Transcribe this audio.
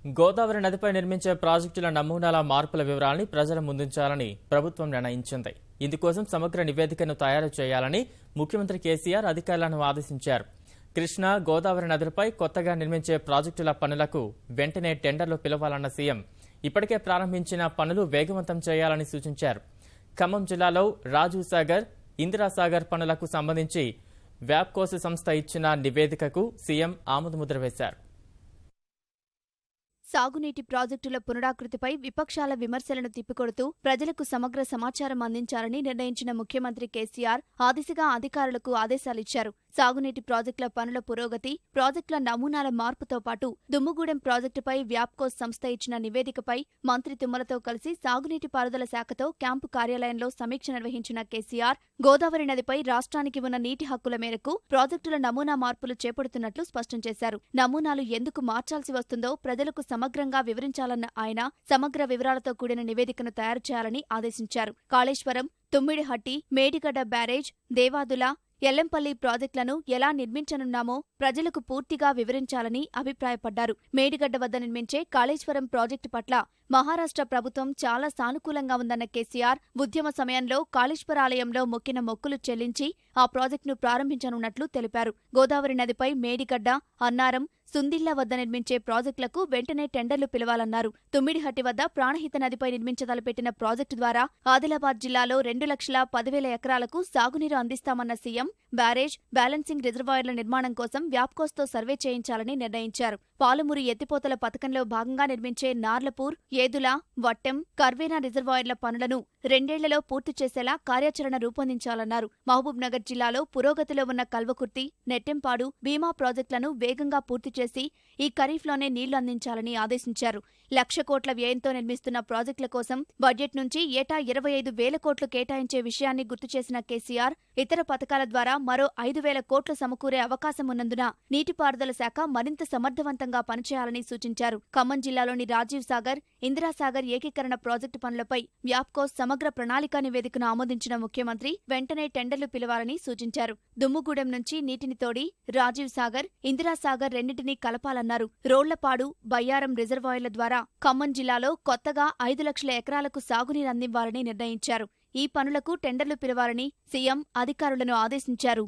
గోదావరి నదిపై నిర్మించే ప్రాజెక్టుల నమూనాల మార్పుల వివరాలని ప్రజల ముందుంచాలని ప్రభుత్వం నిర్ణయించింది. ఇందుకోసం సమగ్ర నివేదికను తయారు చేయాలని ముఖ్యమంత్రి కేసీఆర్ అధికారులను ఆదేశించారు. కృష్ణా, గోదావరి నదులపై కొత్తగా నిర్మించే ప్రాజెక్టుల పనులకు వెంటనే టెండర్లు పిలవాలన్న సీఎం ఇప్పటికే ప్రారంభించిన పనులు వేగవంతం చేయాలని సూచించారు. ఖమ్మం జిల్లాలో రాజీవ్ సాగర్, ఇందిరాసాగర్ పనులకు సంబంధించి వ్యాప్కోస్ సంస్థ ఇచ్చిన నివేదికకు సీఎం ఆమోదముద్ర వేశారు. సాగునీటి ప్రాజెక్టుల పునరాకృతిపై విపక్షాల విమర్శలను తిప్పికొడుతూ ప్రజలకు సమగ్ర సమాచారం అందించాలని నిర్ణయించిన ముఖ్యమంత్రి కేసీఆర్ ఆ దిశగా అధికారులకు ఆదేశాలిచ్చారు. సాగునీటి ప్రాజెక్టుల పనుల పురోగతి, ప్రాజెక్టుల నమూనాల మార్పుతో పాటు దుమ్ముగూడెం ప్రాజెక్టుపై వ్యాప్కోస్ సంస్థ ఇచ్చిన నివేదికపై మంత్రి తుమ్మలతో కలిసి సాగునీటి పారుదల శాఖతో క్యాంపు కార్యాలయంలో సమీక్ష నిర్వహించిన కేసీఆర్ గోదావరి నదిపై రాష్ట్రానికి ఉన్న నీటి హక్కుల మేరకు ప్రాజెక్టుల నమూనా మార్పులు చేపడుతున్నట్లు స్పష్టం చేశారు. నమూనాలు ఎందుకు మార్చాల్సి వస్తుందో ప్రజలకు సమగ్రంగా వివరించాలన్న ఆయన సమగ్ర వివరాలతో కూడిన నివేదికను తయారు చేయాలని ఆదేశించారు. కాళేశ్వరం, తుమ్మిడిహట్టి, మేడిగడ్డ బ్యారేజ్, దేవాదుల, ఎల్లంపల్లి ప్రాజెక్టులను ఎలా నిర్మించనున్నామో ప్రజలకు పూర్తిగా వివరించాలని అభిప్రాయపడ్డారు. మేడిగడ్డ వద్ద నిర్మించే కాళేశ్వరం ప్రాజెక్టు పట్ల మహారాష్ట్ర ప్రభుత్వం చాలా సానుకూలంగా ఉందన్న కేసీఆర్ ఉద్యమ సమయంలో కాళేశ్వరాలయంలో మొక్కిన మొక్కులు చెల్లించి ఆ ప్రాజెక్టును ప్రారంభించనున్నట్లు తెలిపారు. గోదావరి నదిపై మేడిగడ్డ, అన్నారం, సుందిళ్ల వద్ద నిర్మించే ప్రాజెక్టులకు వెంటనే టెండర్లు పిలవాలన్నారు. తుమ్మిడిహట్టి వద్ద ప్రాణహిత నదిపై నిర్మించదలపెట్టిన ప్రాజెక్టు ద్వారా ఆదిలాబాద్ జిల్లాలో 2,10,000 ఎకరాలకు సాగునీరు అందిస్తామన్న సీఎం బ్యారేజ్, బ్యాలెన్సింగ్ రిజర్వాయర్ల నిర్మాణం కోసం వ్యాప్కోస్తో సర్వే చేయించాలని నిర్ణయించారు. పాలమూరు ఎత్తిపోతల పథకంలో భాగంగా నిర్మించే నార్లపూర్, ఏదుల, వట్టెం, కర్వేనా రిజర్వాయర్ల పనులను 2 ఏళ్లలో పూర్తి చేసేలా కార్యాచరణ రూపొందించాలన్నారు. మహబూబ్ నగర్ జిల్లాలో పురోగతిలో ఉన్న కల్వకుర్తి, నెట్టెంపాడు, భీమా ప్రాజెక్టులను వేగంగా పూర్తి చేసి ఈ ఖరీఫ్లోనే నీళ్లు అందించాలని ఆదేశించారు. 1,00,000 కోట్ల వ్యయంతో నిర్మిస్తున్న ప్రాజెక్టుల కోసం బడ్జెట్ నుంచి ఏటా 25,000 కోట్లు కేటాయించే విషయాన్ని గుర్తు చేసిన కేసీఆర్ ఇతర పథకాల ద్వారా మరో 5,000 కోట్లు సమకూరే అవకాశం ఉన్నందున నీటిపారుదల శాఖ మరింత సమర్థవంతంగా పనిచేయాలని సూచించారు. ఖమ్మం జిల్లాలోని రాజీవ్ సాగర్, ఇందిరాసాగర్ ఏకీకరణ ప్రాజెక్టు పనులపై వ్యాప్కోస్ సమగ్ర ప్రణాళికా నివేదికను ఆమోదించిన ముఖ్యమంత్రి వెంటనే టెండర్లు పిలవాలని సూచించారు. దుమ్ముగూడెం నుంచి నీటిని తోడి రాజీవ్ సాగర్, ఇందిరాసాగర్ రెండింటినీ కలపాలన్నారు. రోళ్లపాడు, బయ్యారం రిజర్వాయర్ల ద్వారా ఖమ్మం జిల్లాలో కొత్తగా 5 లక్షల ఎకరాలకు సాగునీరు అందివ్వాలని నిర్ణయించారు. ఈ పనులకు టెండర్లు పిలవాలని సీఎం అధికారులను ఆదేశించారు.